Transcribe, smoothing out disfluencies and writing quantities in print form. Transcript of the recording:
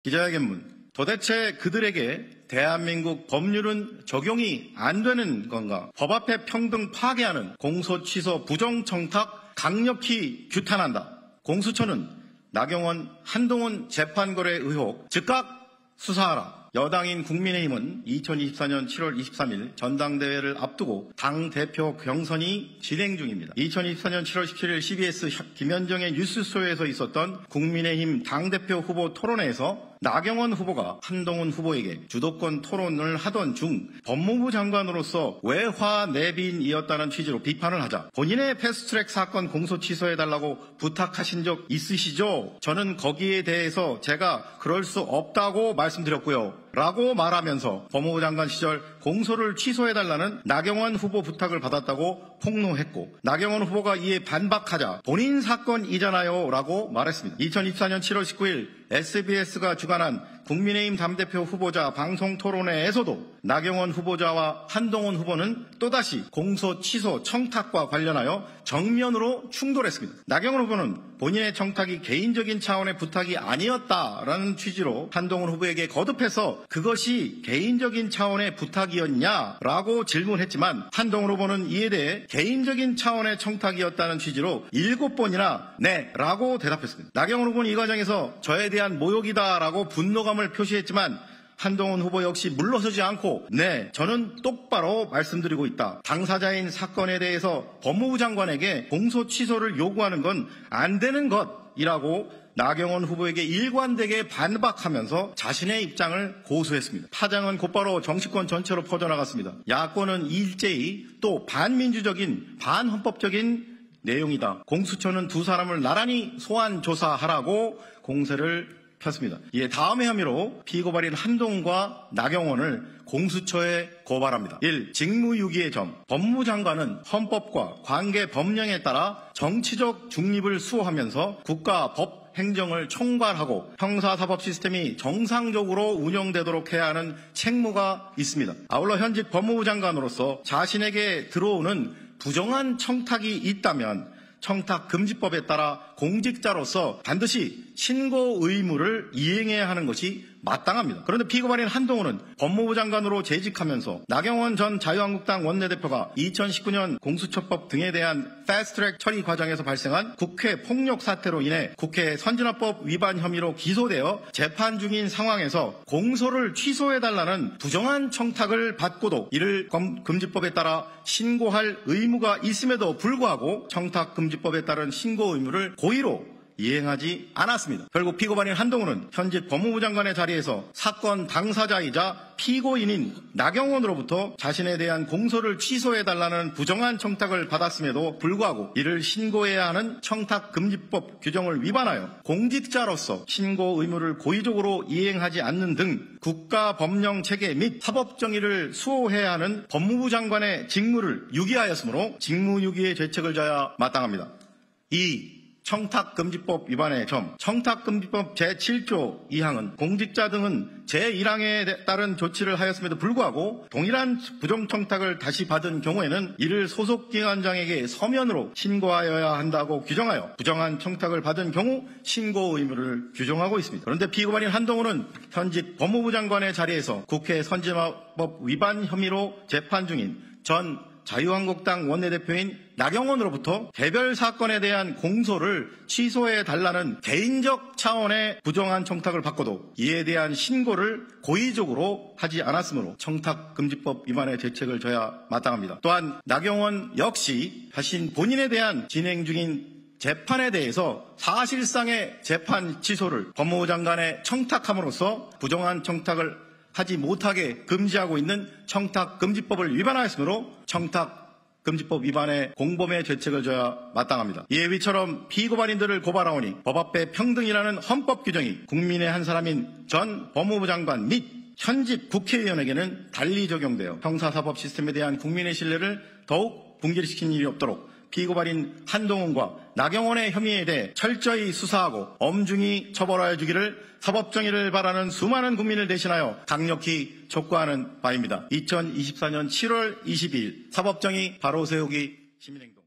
기자회견문. 도대체 그들에게 대한민국 법률은 적용이 안 되는 건가? 법 앞에 평등 파괴하는 공소 취소 부정청탁 강력히 규탄한다. 공수처는 나경원, 한동훈 재판거래 의혹 즉각 수사하라. 여당인 국민의힘은 2024년 7월 23일 전당대회를 앞두고 당대표 경선이 진행 중입니다. 2024년 7월 17일 CBS 김현정의 뉴스쇼에서 있었던 국민의힘 당대표 후보 토론회에서 나경원 후보가 한동훈 후보에게 주도권 토론을 하던 중 법무부 장관으로서 외화 내빈이었다는 취지로 비판을 하자 본인의 패스트트랙 사건 공소 취소해달라고 부탁하신 적 있으시죠? 저는 거기에 대해서 제가 그럴 수 없다고 말씀드렸고요. 라고 말하면서 법무부 장관 시절 공소를 취소해달라는 나경원 후보 부탁을 받았다고 폭로했고 나경원 후보가 이에 반박하자 본인 사건이잖아요 라고 말했습니다. 2024년 7월 19일 SBS가 주관한 국민의힘 당대표 후보자 방송토론회에서도 나경원 후보자와 한동훈 후보는 또다시 공소 취소 청탁과 관련하여 정면으로 충돌했습니다. 나경원 후보는 본인의 청탁이 개인적인 차원의 부탁이 아니었다라는 취지로 한동훈 후보에게 거듭해서 그것이 개인적인 차원의 부탁이었냐라고 질문했지만 한동훈 후보는 이에 대해 개인적인 차원의 청탁이었다는 취지로 7번이나 네 라고 대답했습니다. 나경원 후보는 이 과정에서 저에 대한 모욕이다라고 분노감을 표시했지만 한동훈 후보 역시 물러서지 않고 네, 저는 똑바로 말씀드리고 있다. 당사자인 사건에 대해서 법무부 장관에게 공소 취소를 요구하는 건 안 되는 것이라고 나경원 후보에게 일관되게 반박하면서 자신의 입장을 고수했습니다. 파장은 곧바로 정치권 전체로 퍼져나갔습니다. 야권은 일제히 또 반민주적인 반헌법적인 내용이다. 공수처는 두 사람을 나란히 소환 조사하라고 공세를 폈습니다. 이에 다음의 혐의로 피고발인 한동훈과 나경원을 공수처에 고발합니다. 1. 직무유기의 점. 법무부 장관은 헌법과 관계 법령에 따라 정치적 중립을 수호하면서 국가 법 행정을 총괄하고 형사사법 시스템이 정상적으로 운영되도록 해야 하는 책무가 있습니다. 아울러 현직 법무부 장관으로서 자신에게 들어오는 부정한 청탁이 있다면 청탁금지법에 따라 공직자로서 반드시 신고 의무를 이행해야 하는 것이 마땅합니다. 그런데 피고발인 한동훈은 법무부 장관으로 재직하면서 나경원 전 자유한국당 원내대표가 2019년 공수처법 등에 대한 패스트트랙 처리 과정에서 발생한 국회 폭력 사태로 인해 국회 선진화법 위반 혐의로 기소되어 재판 중인 상황에서 공소를 취소해달라는 부정한 청탁을 받고도 이를 금지법에 따라 신고할 의무가 있음에도 불구하고 청탁금지법에 따른 신고 의무를 고의로 이행하지 않았습니다. 결국 피고발인 한동훈은 현직 법무부 장관의 자리에서 사건 당사자이자 피고인인 나경원으로부터 자신에 대한 공소를 취소해달라는 부정한 청탁을 받았음에도 불구하고 이를 신고해야 하는 청탁금지법 규정을 위반하여 공직자로서 신고 의무를 고의적으로 이행하지 않는 등 국가법령 체계 및 사법정의를 수호해야 하는 법무부 장관의 직무를 유기하였으므로 직무유기의 죄책을 져야 마땅합니다. 2. 청탁금지법 위반의 점. 청탁금지법 제7조 2항은 공직자 등은 제1항에 따른 조치를 하였음에도 불구하고 동일한 부정청탁을 다시 받은 경우에는 이를 소속기관장에게 서면으로 신고하여야 한다고 규정하여 부정한 청탁을 받은 경우 신고 의무를 규정하고 있습니다. 그런데 피고발인 한동훈은 현직 법무부 장관의 자리에서 국회 선진화법 위반 혐의로 재판 중인 전 자유한국당 원내대표인 나경원으로부터 개별 사건에 대한 공소를 취소해달라는 개인적 차원의 부정한 청탁을 받고도 이에 대한 신고를 고의적으로 하지 않았으므로 청탁금지법 위반의 죄책을 져야 마땅합니다. 또한 나경원 역시 자신 본인에 대한 진행 중인 재판에 대해서 사실상의 재판 취소를 법무부 장관에 청탁함으로써 부정한 청탁을 하지 못하게 금지하고 있는 청탁금지법을 위반하였으므로 청탁금지법 위반의 공범의 죄책을 져야 마땅합니다. 이에 위처럼 피고발인들을 고발하오니 법 앞에 평등이라는 헌법 규정이 국민의 한 사람인 전 법무부 장관 및 현직 국회의원에게는 달리 적용되어 형사사법 시스템에 대한 국민의 신뢰를 더욱 붕괴시키는 일이 없도록 피고발인 한동훈과 나경원의 혐의에 대해 철저히 수사하고 엄중히 처벌하여 주기를 사법정의를 바라는 수많은 국민을 대신하여 강력히 촉구하는 바입니다. 2024년 7월 22일 사법정의 바로 세우기 시민행동.